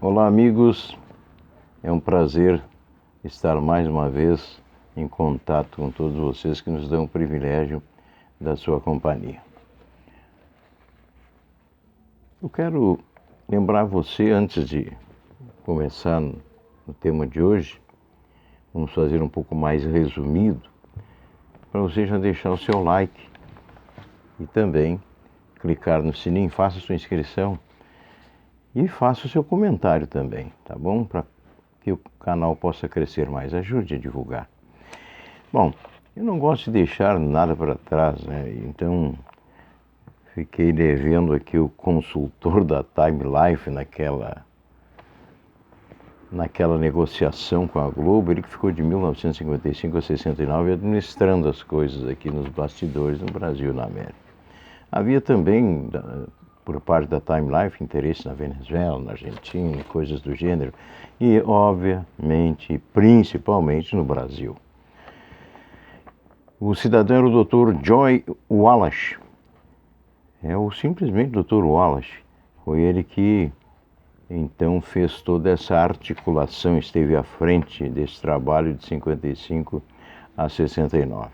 Olá, amigos. É um prazer estar mais uma vez em contato com todos vocês que nos dão o privilégio da sua companhia. Eu quero lembrar você, antes de começar no tema de hoje, vamos fazer um pouco mais resumido, para você já deixar o seu like e também clicar no sininho, faça sua inscrição e faça o seu comentário também, tá bom? Para que o canal possa crescer mais, ajude a divulgar. Bom, eu não gosto de deixar nada para trás, né? Então fiquei devendo aqui o consultor da Time Life naquela negociação com a Globo, ele que ficou de 1955 a 69 administrando as coisas aqui nos bastidores no Brasil e na América. Havia também, por parte da Time Life, interesse na Venezuela, na Argentina, coisas do gênero, e obviamente, principalmente no Brasil. O cidadão era o Dr. Joy Wallace, simplesmente Dr. Wallace, foi ele que então fez toda essa articulação, esteve à frente desse trabalho de 55 a 69.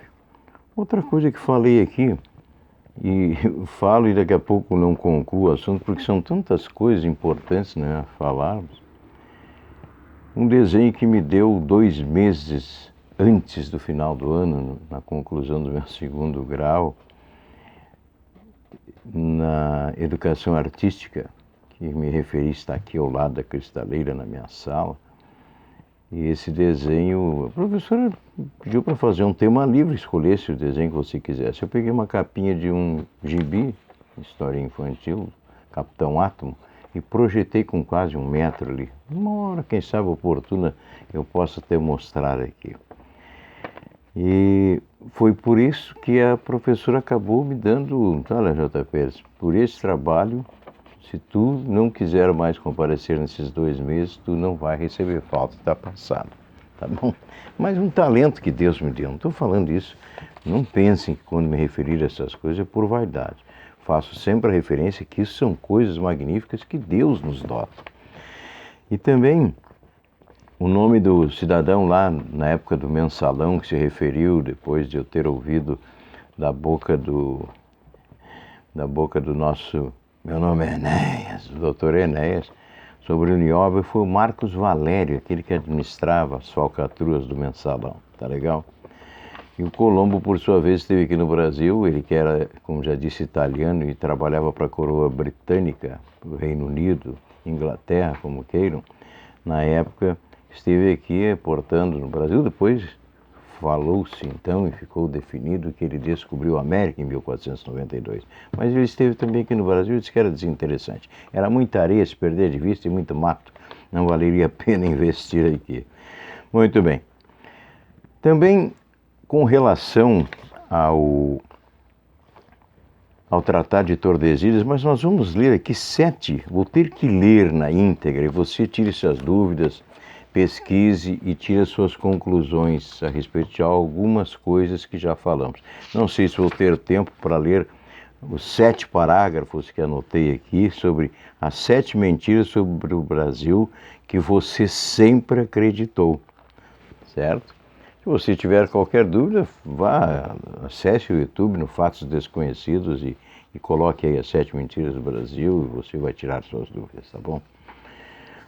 Outra coisa que falei aqui, e falo e daqui a pouco não concluo o assunto, porque são tantas coisas importantes, né, a falarmos. Um desenho que me deu 2 meses antes do final do ano, na conclusão do meu 2º grau, na educação artística, que me referi, está aqui ao lado da cristaleira na minha sala. E esse desenho, a professora pediu para fazer um tema livre, escolhesse o desenho que você quisesse. Eu peguei uma capinha de um gibi, história infantil, Capitão Átomo, e projetei com quase 1 metro ali. Uma hora, quem sabe, oportuna, eu posso até mostrar aqui. E foi por isso que a professora acabou me dando, olha, JP, por esse trabalho, se tu não quiser mais comparecer nesses 2 meses, tu não vai receber falta, está passado, tá bom? Mas um talento que Deus me deu, não estou falando isso, não pensem que quando me referir a essas coisas é por vaidade. Faço sempre a referência que isso são coisas magníficas que Deus nos dota. E também o nome do cidadão lá, na época do mensalão, que se referiu, depois de eu ter ouvido da boca do nosso... Meu nome é Enéas, o doutor Enéas, sobre o nióbio, foi o Marcos Valério, aquele que administrava as falcatruas do mensalão, tá legal? E o Colombo, por sua vez, esteve aqui no Brasil, ele que era, como já disse, italiano e trabalhava para a coroa britânica, o Reino Unido, Inglaterra, como queiram. Na época, esteve aqui portando no Brasil, depois falou-se então e ficou definido que ele descobriu a América em 1492. Mas ele esteve também aqui no Brasil e disse que era desinteressante. Era muita areia, se perder de vista, e muito mato. Não valeria a pena investir aqui. Muito bem. Também com relação ao Tratado de Tordesilhas, mas nós vamos ler aqui 7, vou ter que ler na íntegra, e você tire suas dúvidas, pesquise e tire as suas conclusões a respeito de algumas coisas que já falamos. Não sei se vou ter tempo para ler os 7 parágrafos que anotei aqui sobre as 7 mentiras sobre o Brasil que você sempre acreditou, certo? Se você tiver qualquer dúvida, vá, acesse o YouTube no Fatos Desconhecidos e coloque aí as 7 mentiras do Brasil e você vai tirar suas dúvidas, tá bom?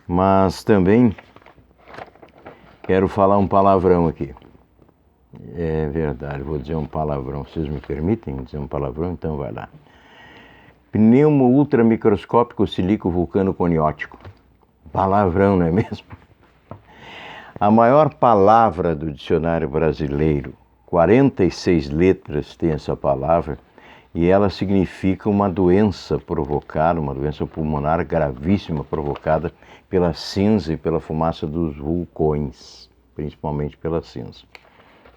Mas também quero falar um palavrão aqui. É verdade, vou dizer um palavrão. Vocês me permitem dizer um palavrão? Então vai lá. Pneumo ultramicroscópico silico vulcano coniótico. Palavrão, não é mesmo? A maior palavra do dicionário brasileiro, 46 letras tem essa palavra, e ela significa uma doença provocada, uma doença pulmonar gravíssima provocada pela cinza e pela fumaça dos vulcões, principalmente pela cinza.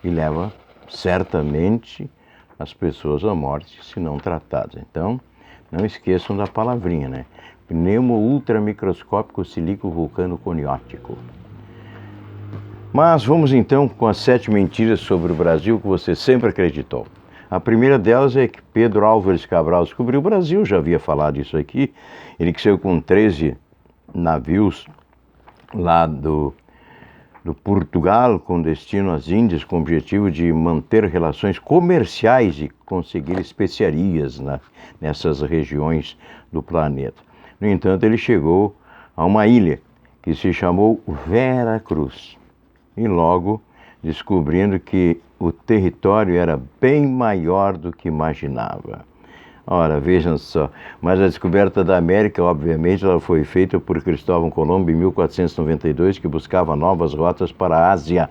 E leva certamente as pessoas à morte se não tratadas. Então, não esqueçam da palavrinha, né? Pneumo ultramicroscópico silico vulcano coniótico. Mas vamos então com as 7 mentiras sobre o Brasil que você sempre acreditou. A primeira delas é que Pedro Álvares Cabral descobriu o Brasil, já havia falado isso aqui. Ele que saiu com 13 navios lá do Portugal com destino às Índias, com o objetivo de manter relações comerciais e conseguir especiarias nessas regiões do planeta. No entanto, ele chegou a uma ilha que se chamou Vera Cruz e logo descobrindo que o território era bem maior do que imaginava. Ora, vejam só, mas a descoberta da América, obviamente, ela foi feita por Cristóvão Colombo em 1492, que buscava novas rotas para a Ásia.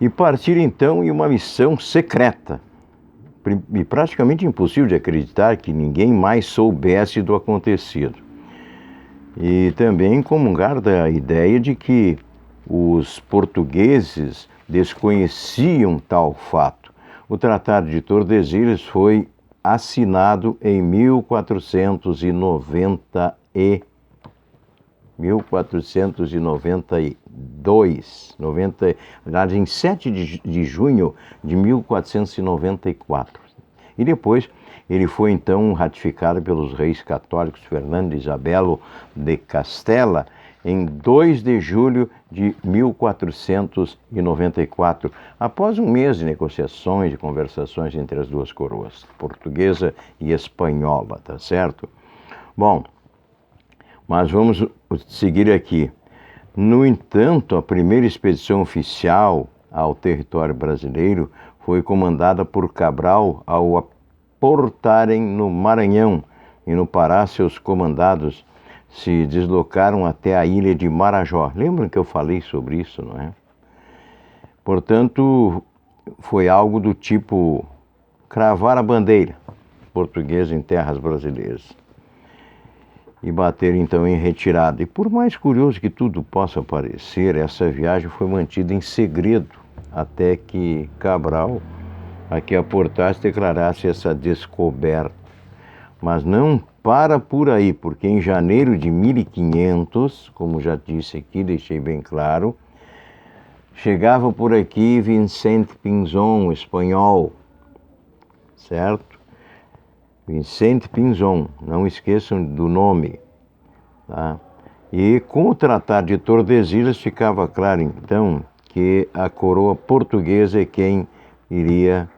E partir então em uma missão secreta, e praticamente impossível de acreditar que ninguém mais soubesse do acontecido. E também comungar da ideia de que os portugueses desconheciam tal fato. O Tratado de Tordesilhas foi assinado em 1492, em 7 de junho de 1494. E depois ele foi então ratificado pelos reis católicos Fernando e Isabel de Castela em 2 de julho de 1494, após um mês de negociações e conversações entre as duas coroas, portuguesa e espanhola, tá certo? Bom, mas vamos seguir aqui. No entanto, a primeira expedição oficial ao território brasileiro foi comandada por Cabral ao aportarem no Maranhão e no Pará seus comandados se deslocaram até a ilha de Marajó. Lembram que eu falei sobre isso, não é? Portanto, foi algo do tipo cravar a bandeira portuguesa em terras brasileiras e bater então em retirada. E por mais curioso que tudo possa parecer, essa viagem foi mantida em segredo até que Cabral, aqui aportasse, declarasse essa descoberta. Mas não para por aí, porque em janeiro de 1500, como já disse aqui, deixei bem claro, chegava por aqui Vicente Pinzón, espanhol, certo? Vicente Pinzón, não esqueçam do nome, tá? E com o Tratado de Tordesilhas ficava claro então que a coroa portuguesa é quem iria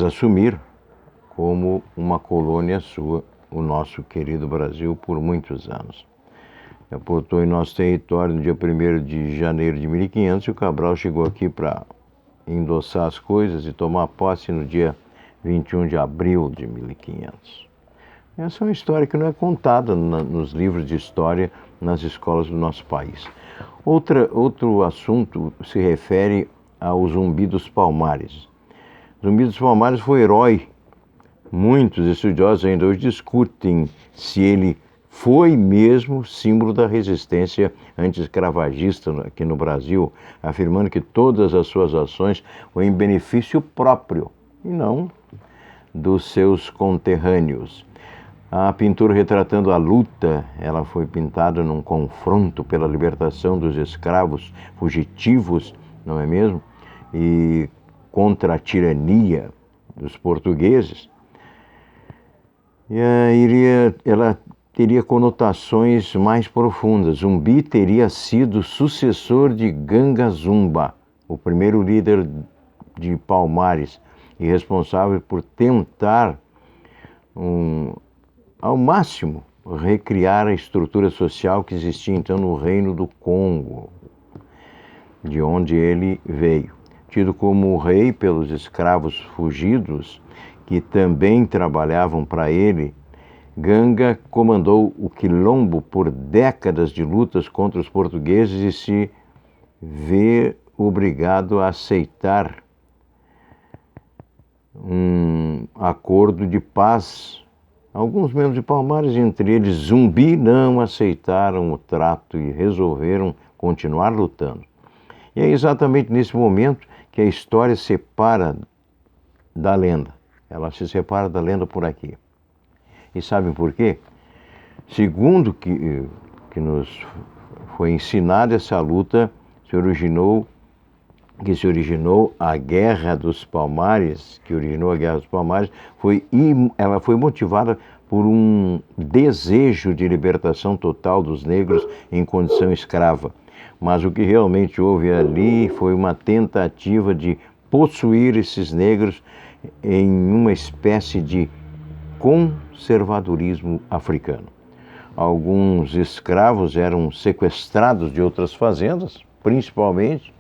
assumir como uma colônia sua, o nosso querido Brasil, por muitos anos. Aportou em nosso território no dia 1º de janeiro de 1500 e o Cabral chegou aqui para endossar as coisas e tomar posse no dia 21 de abril de 1500. Essa é uma história que não é contada nos livros de história nas escolas do nosso país. Outro assunto se refere ao Zumbi dos Palmares. Zumbi dos Palmares foi herói. Muitos estudiosos ainda hoje discutem se ele foi mesmo símbolo da resistência anti-escravagista aqui no Brasil, afirmando que todas as suas ações foram em benefício próprio e não dos seus conterrâneos. A pintura retratando a luta, ela foi pintada num confronto pela libertação dos escravos fugitivos, não é mesmo? E contra a tirania dos portugueses. E ela teria conotações mais profundas. Zumbi teria sido sucessor de Ganga Zumba, o primeiro líder de Palmares, e responsável por tentar, ao máximo, recriar a estrutura social que existia então no Reino do Congo, de onde ele veio. Tido como rei pelos escravos fugidos, que também trabalhavam para ele, Ganga comandou o quilombo por décadas de lutas contra os portugueses e se vê obrigado a aceitar um acordo de paz. Alguns membros de Palmares, entre eles Zumbi, não aceitaram o trato e resolveram continuar lutando. E é exatamente nesse momento que a história se separa da lenda. Ela se separa da lenda por aqui. E sabem por quê? Segundo que nos foi ensinado, essa luta se originou que se originou a Guerra dos Palmares, ela foi motivada por um desejo de libertação total dos negros em condição escrava. Mas o que realmente houve ali foi uma tentativa de possuir esses negros em uma espécie de conservadorismo africano. Alguns escravos eram sequestrados de outras fazendas, principalmente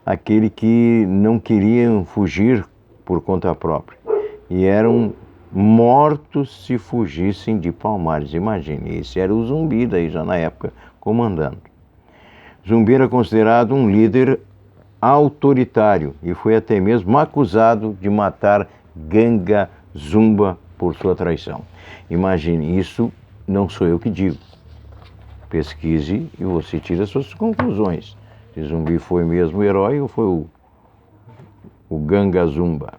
aquele que não queriam fugir por conta própria, e eram mortos se fugissem de Palmares. Imagine, esse era o Zumbi daí já na época comandando. Zumbi era considerado um líder autoritário e foi até mesmo acusado de matar Ganga Zumba por sua traição. Imagine, isso não sou eu que digo. Pesquise e você tira suas conclusões. Se Zumbi foi mesmo o herói ou foi o Ganga Zumba.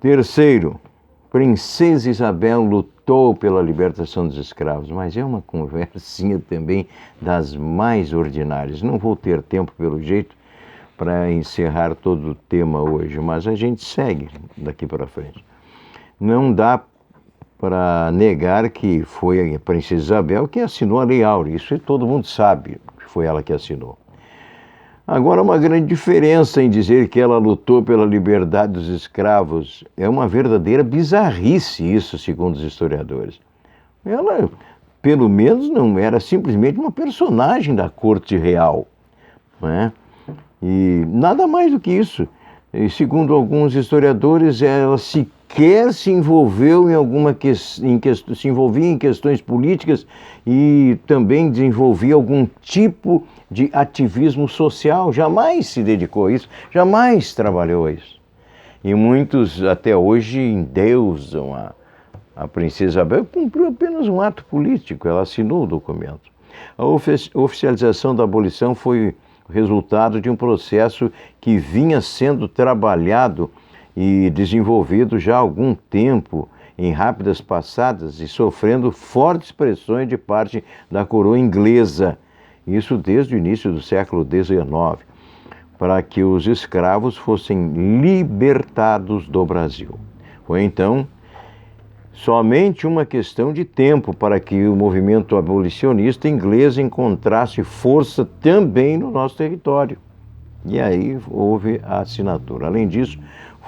Terceiro, Princesa Isabel lutou pela libertação dos escravos, mas é uma conversinha também das mais ordinárias. Não vou ter tempo, pelo jeito, para encerrar todo o tema hoje, mas a gente segue daqui para frente. Não dá para negar que foi a Princesa Isabel que assinou a Lei Áurea, isso todo mundo sabe que foi ela que assinou. Agora, uma grande diferença em dizer que ela lutou pela liberdade dos escravos é uma verdadeira bizarrice isso, segundo os historiadores. Ela, pelo menos, não era simplesmente uma personagem da corte real, não é? E nada mais do que isso. E, segundo alguns historiadores, ela sequer se envolveu se envolvia em questões políticas e também desenvolvia algum tipo de ativismo social. Jamais se dedicou a isso, jamais trabalhou a isso. E muitos até hoje endeusam a Princesa Isabel, cumpriu apenas um ato político, ela assinou o documento. A oficialização da abolição foi resultado de um processo que vinha sendo trabalhado e desenvolvido já há algum tempo, em rápidas passadas e sofrendo fortes pressões de parte da coroa inglesa, isso desde o início do século XIX, para que os escravos fossem libertados do Brasil. Foi então somente uma questão de tempo para que o movimento abolicionista inglês encontrasse força também no nosso território. E aí houve a assinatura. Além disso,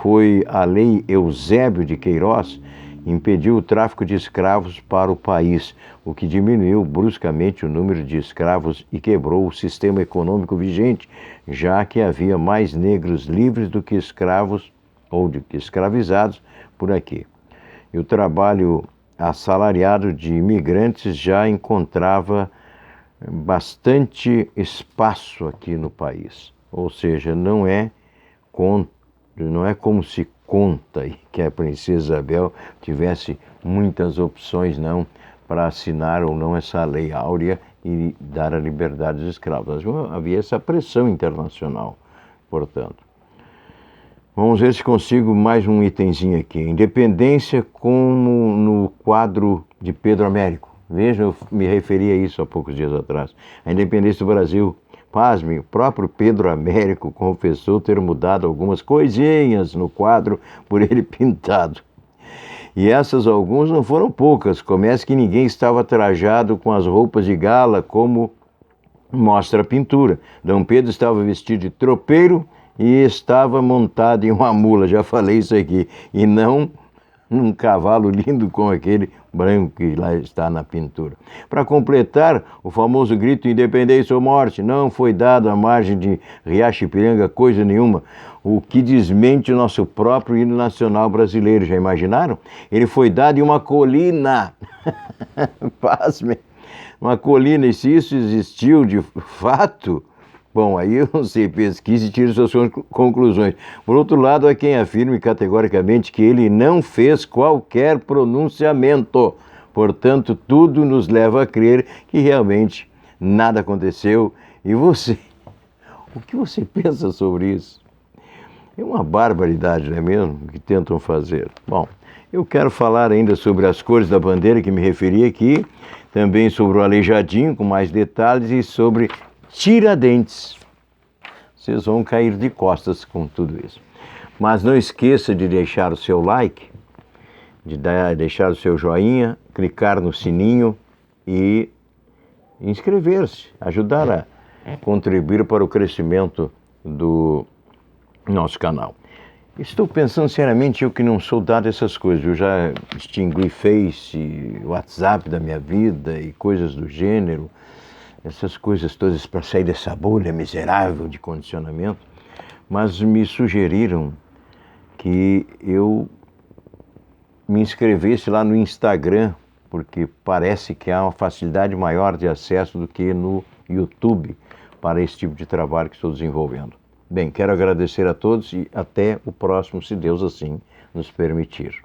foi a Lei Eusébio de Queiroz impediu o tráfico de escravos para o país, o que diminuiu bruscamente o número de escravos e quebrou o sistema econômico vigente, já que havia mais negros livres do que escravos ou do que escravizados por aqui. E o trabalho assalariado de imigrantes já encontrava bastante espaço aqui no país. Ou seja, não é como se conta que a Princesa Isabel tivesse muitas opções não para assinar ou não essa Lei Áurea e dar a liberdade dos escravos. Havia essa pressão internacional, portanto. Vamos ver se consigo mais um itemzinho aqui. Independência como no quadro de Pedro Américo. Veja, eu me referi a isso há poucos dias atrás. A independência do Brasil. Pasme, o próprio Pedro Américo confessou ter mudado algumas coisinhas no quadro por ele pintado. E essas algumas não foram poucas. Começa que ninguém estava trajado com as roupas de gala como mostra a pintura. Dom Pedro estava vestido de tropeiro e estava montado em uma mula, já falei isso aqui, e não num cavalo lindo como aquele branco que lá está na pintura. Para completar, o famoso grito independência ou morte não foi dado à margem de Riacho Ipiranga coisa nenhuma, o que desmente o nosso próprio hino nacional brasileiro. Já imaginaram? Ele foi dado em uma colina. Pasmem. Uma colina, e se isso existiu de fato, bom, aí eu não sei, pesquise e tire suas conclusões. Por outro lado, há quem afirme categoricamente que ele não fez qualquer pronunciamento. Portanto, tudo nos leva a crer que realmente nada aconteceu. E você? O que você pensa sobre isso? É uma barbaridade, não é mesmo? O que tentam fazer. Bom, eu quero falar ainda sobre as cores da bandeira que me referi aqui, também sobre o Aleijadinho, com mais detalhes, e sobre Tiradentes. vocês vão cair de costas com tudo isso. Mas não esqueça de deixar o seu like, de deixar o seu joinha, clicar no sininho e inscrever-se, ajudar a contribuir para o crescimento do nosso canal. Estou pensando seriamente, eu que não sou dado a essas coisas, eu já extingui Face, WhatsApp da minha vida e coisas do gênero, essas coisas todas para sair dessa bolha miserável de condicionamento, mas me sugeriram que eu me inscrevesse lá no Instagram, porque parece que há uma facilidade maior de acesso do que no YouTube para esse tipo de trabalho que estou desenvolvendo. Bem, quero agradecer a todos e até o próximo, se Deus assim nos permitir.